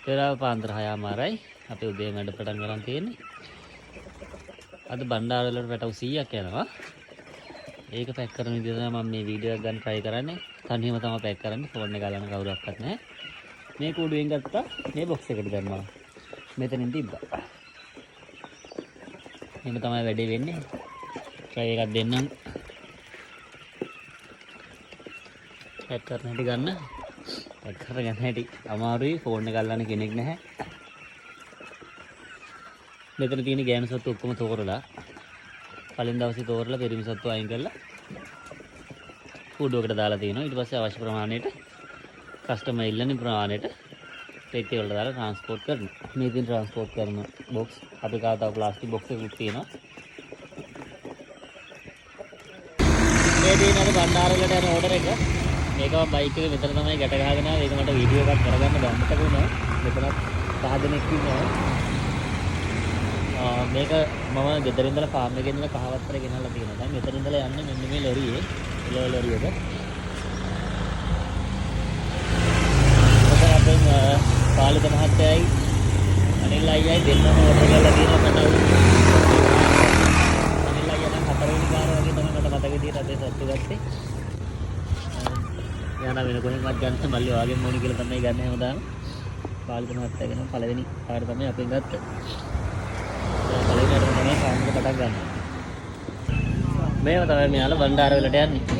වෙලාව පාන්දර 6:00මාරයි. අපි උදේ වැඩ පටන් ගන්න තියෙන්නේ. අද බණ්ඩාර වලට පැටව 100ක් යනවා. ඒක පැක් කරන විදිහ තමයි මම මේ වීඩියෝ එක ගන්න try කරන්නේ. තනියම තමයි පැක් කරන්නේ. ෆෝන් එක ගලන කවුරක්වත් නැහැ. මේ කූඩුවෙන් ගත්තා. මේ බොක්ස් එකට දැම්මා. මෙතනින් තිබ්බා. එහෙම තමයි වැඩේ වෙන්නේ. try එකක් දෙන්නම්. පැක් කරන හැටි ගන්න. පැක් කරගෙන හැටි අමාරුයි. ෆෝන් එක ගලන කෙනෙක් නැහැ. මෙතන තියෙන ගෑනු සත්තු ඔක්කොම තෝරලා කලින් දවසේ තෝරලා පෙරිමි සත්තු අයින් කරලා කූඩුවකට දාලා තියෙනවා. ඊට පස්සේ අවශ්‍ය ප්‍රමාණයට කස්ටමර් ඉල්ලන ප්‍රමාණයට පෙට්ටිය වලට දාලා ට්‍රාන්ස්පෝර්ට් කරනවා. මේ තියෙන ට්‍රාන්ස්පෝර්ට් කරන බොක්ස් අපි කාව තව ප්ලාස්ටික් බොක්ස් එකක් තියෙනවා. මේ තියෙන අර බණ්ඩාර වලට යන ඕඩර් එක මේක මම බයික් එකේ මෙතන තමයි ගැට ගහගෙන ආවේ. ඒක මට වීඩියෝ එකක් කරගන්න බැම්මට වුණා. මෙතනත් පහ දෙනෙක් ඉන්නවා. මේක මම ගෙදර ඉඳලා ෆාම් එකේ ඉඳලා කහවත්තර ගෙනල්ලා තියෙනවා. දැන් මෙතන ඉඳලා යන්නේ මෙන්න මේ ලොරියේ. එළවලු ලොරිය එක. ඔතන අපෙන් පාලිත මහත්තයයි අනිල් අයියයි දෙන්නම ඕඩර් කරලා තියෙනවා මට. අනිල් අයියා නම් 4 වෙනි කාර්ය වගේ තමයි මට මතක විදියට අපේ සත්තු ගත්තේ. යන වෙන කොහෙන්වත් ගන්න මල්ලි වාගෙන් මොණි කියලා තමයි ගන්න හැමදාම. පාලිත මහත්තයාගෙන පළවෙනි කාර්ය තමයි අපෙන් ගත්තේ. මේව තමයි මෙයාලා බණ්ඩාර වලට යන්නේ.